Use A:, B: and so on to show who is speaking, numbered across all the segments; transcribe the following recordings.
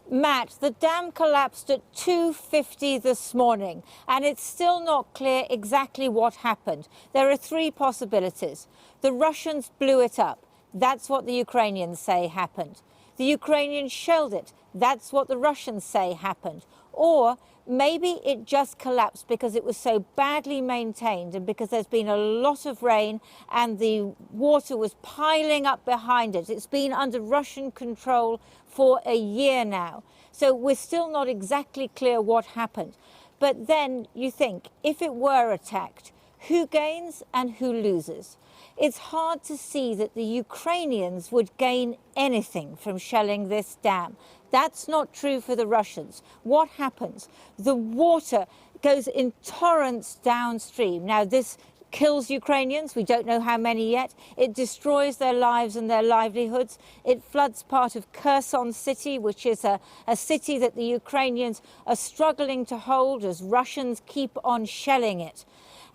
A: Matt, the dam collapsed at 2:50 this morning, and it's still not clear exactly what happened. There are three possibilities. The Russians blew it up. That's what the Ukrainians say happened. The Ukrainians shelled it. That's what the Russians say happened. Or maybe it just collapsed because it was so badly maintained and because there's been a lot of rain and the water was piling up behind it. It's been under Russian control for a year now. So we're still not exactly clear what happened. But then you think, if it were attacked, who gains and who loses? It's hard to see that the Ukrainians would gain anything from shelling this dam. That's not true for the Russians. What happens? The water goes in torrents downstream. Now, this kills Ukrainians. We don't know how many yet. It destroys their lives and their livelihoods. It floods part of Kherson city, which is a city that the Ukrainians are struggling to hold as Russians keep on shelling it.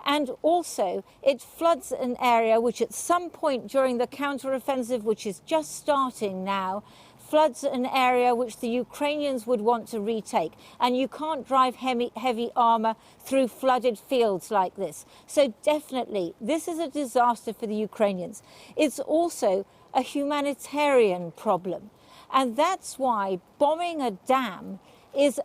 A: And also, it floods an area which at some point during the counteroffensive, which is just starting now, floods an area which the Ukrainians would want to retake. And you can't drive heavy armor through flooded fields like this. So definitely, this is a disaster for the Ukrainians. It's also a humanitarian problem. And that's why bombing a dam is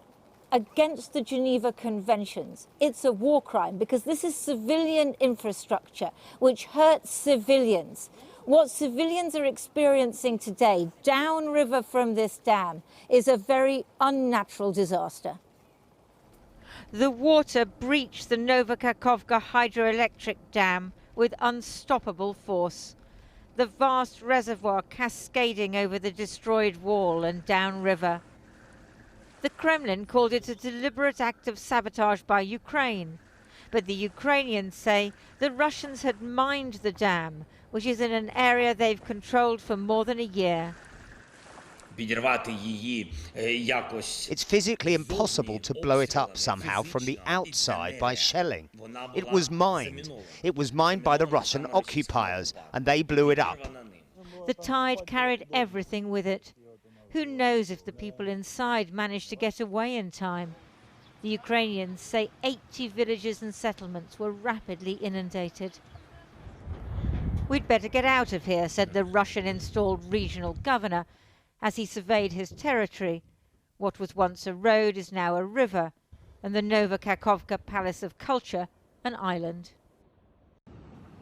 A: against the Geneva Conventions. It's a war crime because this is civilian infrastructure which hurts civilians. What civilians are experiencing today downriver from this dam is a very unnatural disaster. The water breached the Nova Kakhovka hydroelectric dam with unstoppable force. The vast reservoir cascading over the destroyed wall and downriver. The Kremlin called it a deliberate act of sabotage by Ukraine. But the Ukrainians say the Russians had mined the dam, which is in an area they've controlled for more than a year.
B: It's physically impossible to blow it up somehow from the outside by shelling. It was mined. It was mined by the Russian occupiers, and they blew it up.
A: The tide carried everything with it. Who knows if the people inside managed to get away in time? The Ukrainians say 80 villages and settlements were rapidly inundated. We'd better get out of here, said the Russian-installed regional governor as he surveyed his territory. What was once a road is now a river, and the Nova Kakhovka Palace of Culture an island.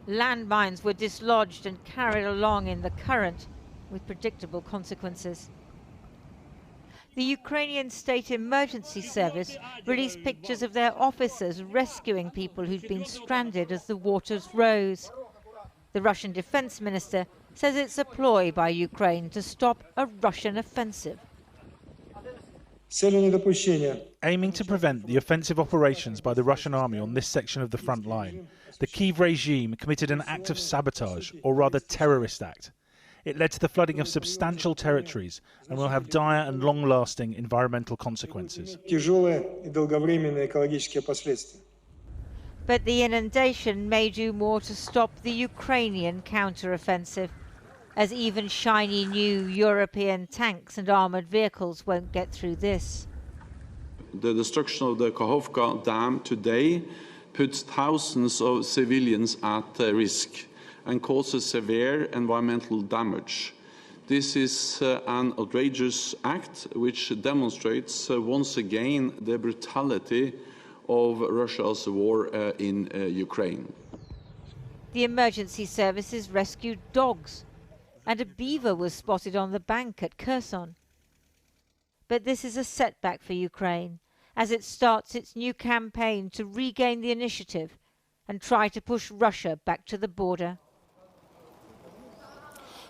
A: Landmines were dislodged and carried along in the current with predictable consequences. The Ukrainian State Emergency Service released pictures of their officers rescuing people who'd been stranded as the waters rose. The Russian Defense Minister says it's a ploy by Ukraine to stop a Russian offensive.
C: Aiming to prevent the offensive operations by the Russian army on this section of the front line, the Kyiv regime committed an act of sabotage, or rather terrorist act. It led to the flooding of substantial territories and will have dire and long-lasting environmental consequences.
A: But the inundation may do more to stop the Ukrainian counter-offensive, as even shiny new European tanks and armoured vehicles won't get through this.
D: The destruction of the Kakhovka Dam today puts thousands of civilians at risk and causes severe environmental damage. This is an outrageous act which demonstrates once again the brutality of Russia's war in Ukraine.
A: The emergency services rescued dogs, and a beaver was spotted on the bank at Kherson. But this is a setback for Ukraine as it starts its new campaign to regain the initiative and try to push Russia back to the border.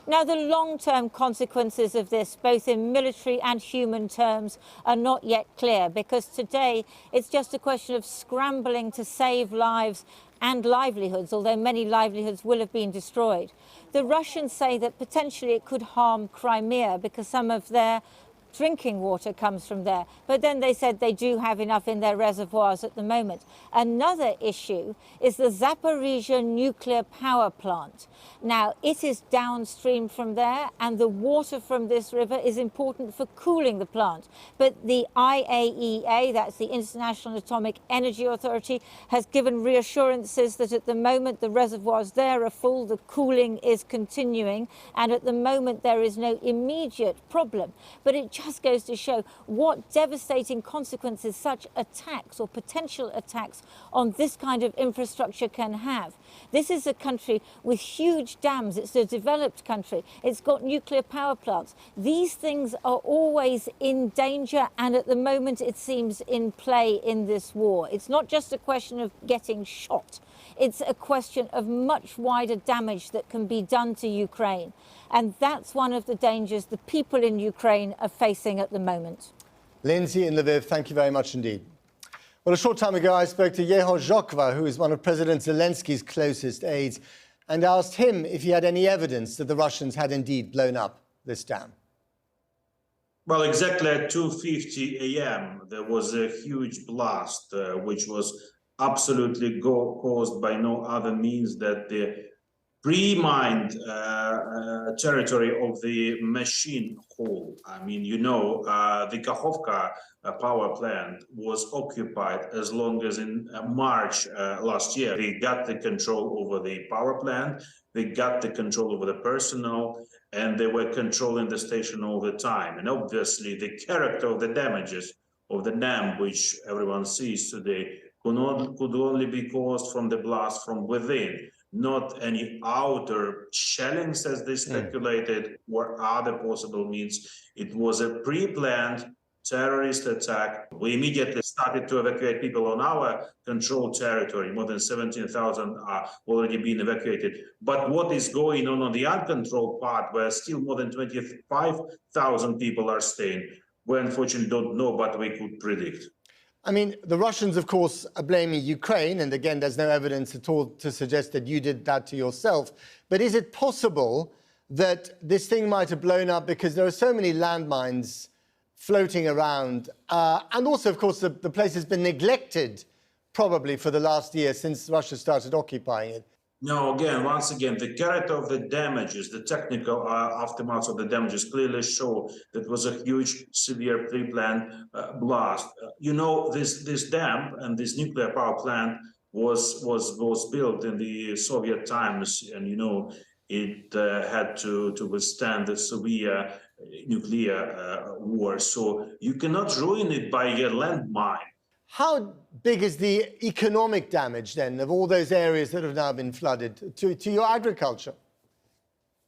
A: Now, the long-term consequences of this, both in military and human terms, are not yet clear, because today it's just a question of scrambling to save lives and livelihoods, although many livelihoods will have been destroyed. The Russians say that potentially it could harm Crimea because some of their drinking water comes from there. But then they said they do have enough in their reservoirs at the moment. Another issue is the Zaporizhzhia nuclear power plant. Now, it is downstream from there, and the water from this river is important for cooling the plant. But the IAEA, that's the International Atomic Energy Authority, has given reassurances that at the moment the reservoirs there are full, the cooling is continuing, and at the moment there is no immediate problem. But it just goes to show what devastating consequences such attacks or potential attacks on this kind of infrastructure can have. This is a country with huge dams. It's a developed country. It's got nuclear power plants. These things are always in danger, and at the moment it seems in play in this war. It's not just a question of getting shot. It's a question of much wider damage that can be done to Ukraine. And that's one of the dangers the people in Ukraine are facing at the moment.
E: Lindsay in Lviv, thank you very much indeed. Well, a short time ago, I spoke to Yehor Zhokva, who is one of President Zelensky's closest aides, and asked him if he had any evidence that the Russians had indeed blown up this dam.
F: Well, exactly at 2:50 a.m., there was a huge blast, which was absolutely caused by no other means than the pre-mined territory of the machine hall. I mean, you know, the Kakhovka power plant was occupied as long as in March last year. They got the control over the power plant, they got the control over the personnel, and they were controlling the station all the time. And obviously, the character of the damages of the dam, which everyone sees today, could only be caused from the blast from within, not any outer shellings as they speculated, or other possible means. It was a pre-planned terrorist attack. We immediately started to evacuate people on our controlled territory. More than 17,000 are already being evacuated. But what is going on the uncontrolled part, where still more than 25,000 people are staying, we unfortunately don't know, but we could predict.
E: I mean, the Russians, of course, are blaming Ukraine, and again, there's no evidence at all to suggest that you did that to yourself. But is it possible that this thing might have blown up because there are so many landmines floating around? And also, of course, the place has been neglected probably for the last year since Russia started occupying it.
F: No, once again, the character of the damages, the technical aftermath of the damages clearly show that it was a huge, severe pre-planned blast. You know, this dam and this nuclear power plant was built in the Soviet times, and you know, it had to withstand the severe nuclear war. So you cannot ruin it by a landmine.
E: How big is the economic damage, then, of all those areas that have now been flooded to your agriculture?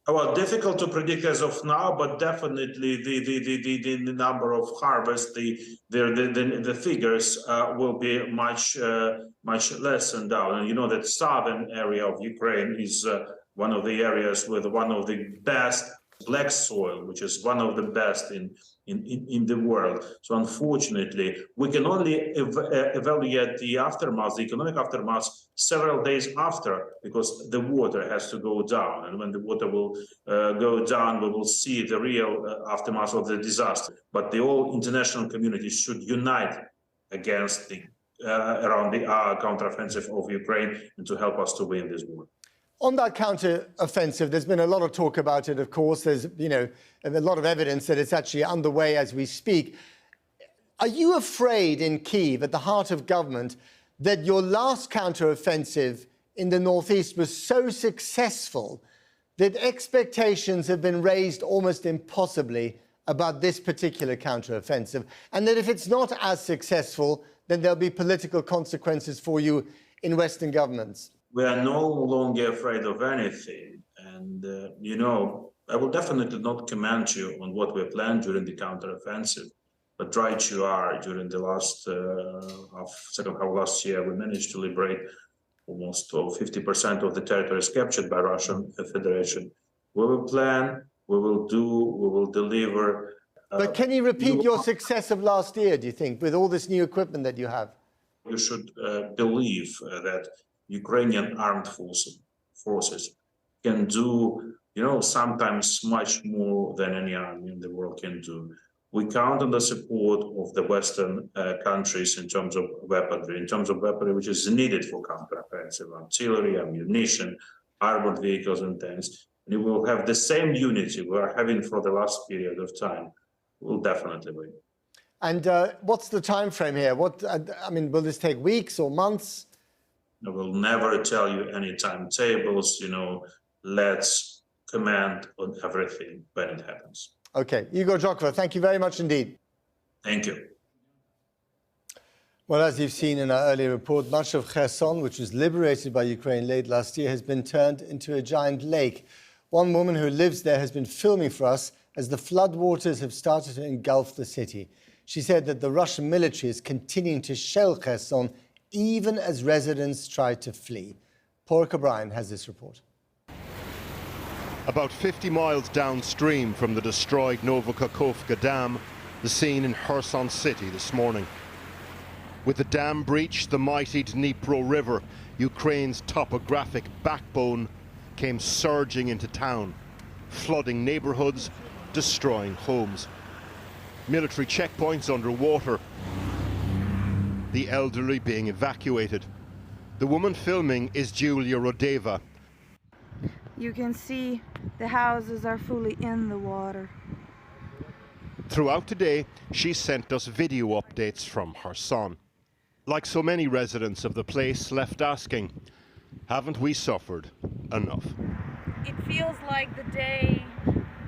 F: Well, difficult to predict as of now, but definitely the number of harvests, the figures will be much less and down. And you know that southern area of Ukraine is one of the areas with one of the best black soil, which is one of the best in the world. So unfortunately, we can only evaluate the aftermath, the economic aftermath, several days after, because the water has to go down. And when the water will go down, we will see the real aftermath of the disaster. But the whole international community should unite against around the counteroffensive of Ukraine and to help us to win this war.
E: On that counter-offensive, there's been a lot of talk about it, of course. There's, you know, a lot of evidence that it's actually underway as we speak. Are you afraid in Kyiv, at the heart of government, that your last counter-offensive in the northeast was so successful that expectations have been raised almost impossibly about this particular counter-offensive, and that if it's not as successful, then there'll be political consequences for you in Western governments?
F: We are no longer afraid of anything. And, you know, I will definitely not comment you on what we planned during the counteroffensive, but right you are. During the last second half of last year, we managed to liberate almost 50% of the territories captured by Russian Federation. We will plan, we will do, we will deliver.
E: But can you repeat your success of last year, do you think, with all this new equipment that you have?
F: You should believe that Ukrainian armed forces can do, you know, sometimes much more than any army in the world can do. We count on the support of the Western countries in terms of weaponry, which is needed for counteroffensive artillery, ammunition, armored vehicles and tanks. And we will have the same unity we are having for the last period of time. We'll definitely win.
E: And what's the time frame here? I mean, will this take weeks or months?
F: I will never tell you any timetables. Let's comment on everything when it happens.
E: Okay, Igor Zhokova, thank you very much indeed.
F: Thank you.
E: Well, as you've seen in our earlier report, much of Kherson, which was liberated by Ukraine late last year, has been turned into a giant lake. One woman who lives there has been filming for us as the floodwaters have started to engulf the city. She said that the Russian military is continuing to shell Kherson even as residents try to flee. Pork O'Brien has this report.
G: About 50 miles downstream from the destroyed Nova Kakhovka dam, the scene in Kherson city this morning. With the dam breached, the mighty Dnipro River, Ukraine's topographic backbone, came surging into town, flooding neighborhoods, destroying homes. Military checkpoints underwater, the elderly being evacuated. The woman filming is Julia Rodeva.
H: You can see the houses are fully in the water.
G: Throughout today, she sent us video updates from Kherson. Like so many residents of the place, left asking, haven't we suffered enough?
H: It feels like the day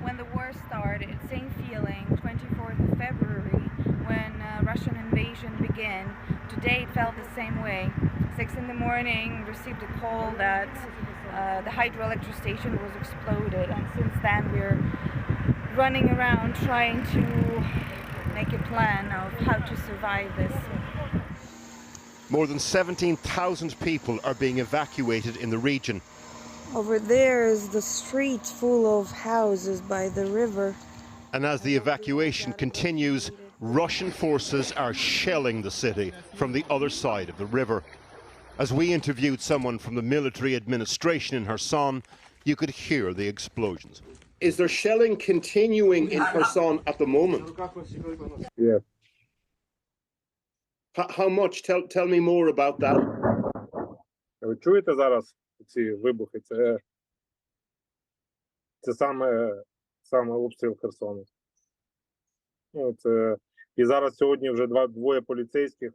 H: when the war started, same feeling, 24th of February, when Russian invasion began. Today it felt the same way. 6 in the morning, received a call that the hydroelectric station was exploded, and since then we're running around trying to make a plan of how to survive this.
G: More than 17,000 people are being evacuated in the region.
H: Over there is the street full of houses by the river.
G: And as the evacuation continues, Russian forces are shelling the city from the other side of the river. As we interviewed someone from the military administration in Kherson, you could hear the explosions. Is there shelling continuing in Kherson at the moment?
I: Yeah.
G: How much? Tell me more about that.
I: Ви чуєте зараз ці вибухи? Це саме обстріл Херсону. І зараз сьогодні вже двоє поліцейських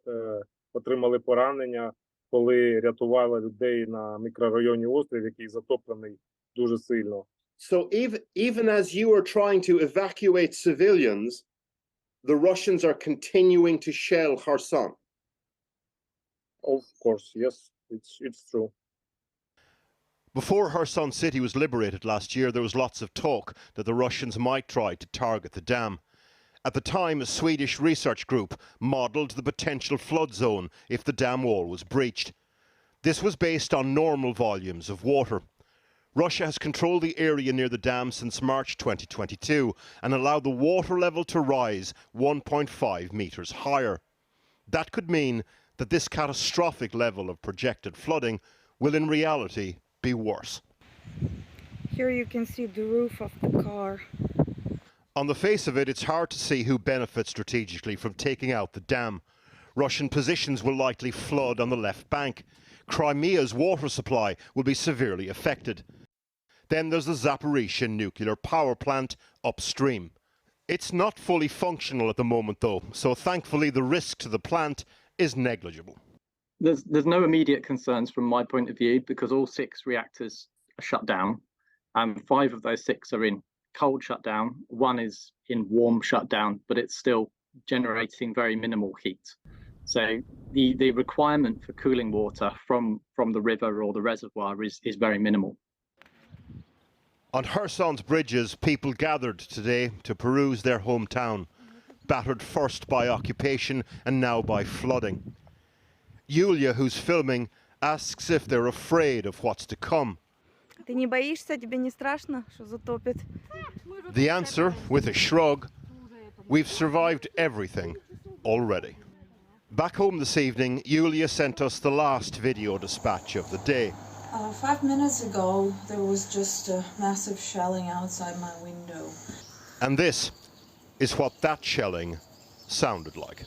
I: отримали поранення, коли рятували людей на мікрорайоні Острів, який затоплений дуже сильно.
G: So even as you are trying to evacuate civilians, the Russians are continuing to shell Kherson.
I: Of course, yes, it's true.
G: Before Kherson city was liberated last year, there was lots of talk that the Russians might try to target the dam. At the time, a Swedish research group modelled the potential flood zone if the dam wall was breached. This was based on normal volumes of water. Russia has controlled the area near the dam since March 2022 and allowed the water level to rise 1.5 metres higher. That could mean that this catastrophic level of projected flooding will in reality be worse.
H: Here you can see the roof of the car.
G: On the face of it, it's hard to see who benefits strategically from taking out the dam. Russian positions will likely flood on the left bank. Crimea's water supply will be severely affected. Then there's the Zaporizhzhia nuclear power plant upstream. It's not fully functional at the moment though, so thankfully the risk to the plant is negligible.
J: There's no immediate concerns from my point of view because all 6 reactors are shut down and 5 of those 6 are in cold shutdown. 1 is in warm shutdown, but it's still generating very minimal heat. So the requirement for cooling water from the river or the reservoir is very minimal.
G: On Kherson's bridges, people gathered today to peruse their hometown, battered first by occupation and now by flooding. Yulia, who's filming, asks if they're afraid of what's to come.
H: Ты не боишься? Тебе не страшно, что затопит?
G: The answer, with a shrug, we've survived everything already. Back home this evening, Yulia sent us the last video dispatch of the day.
K: 5 minutes ago, there was just a massive shelling outside my window.
G: And this, is what that shelling sounded like.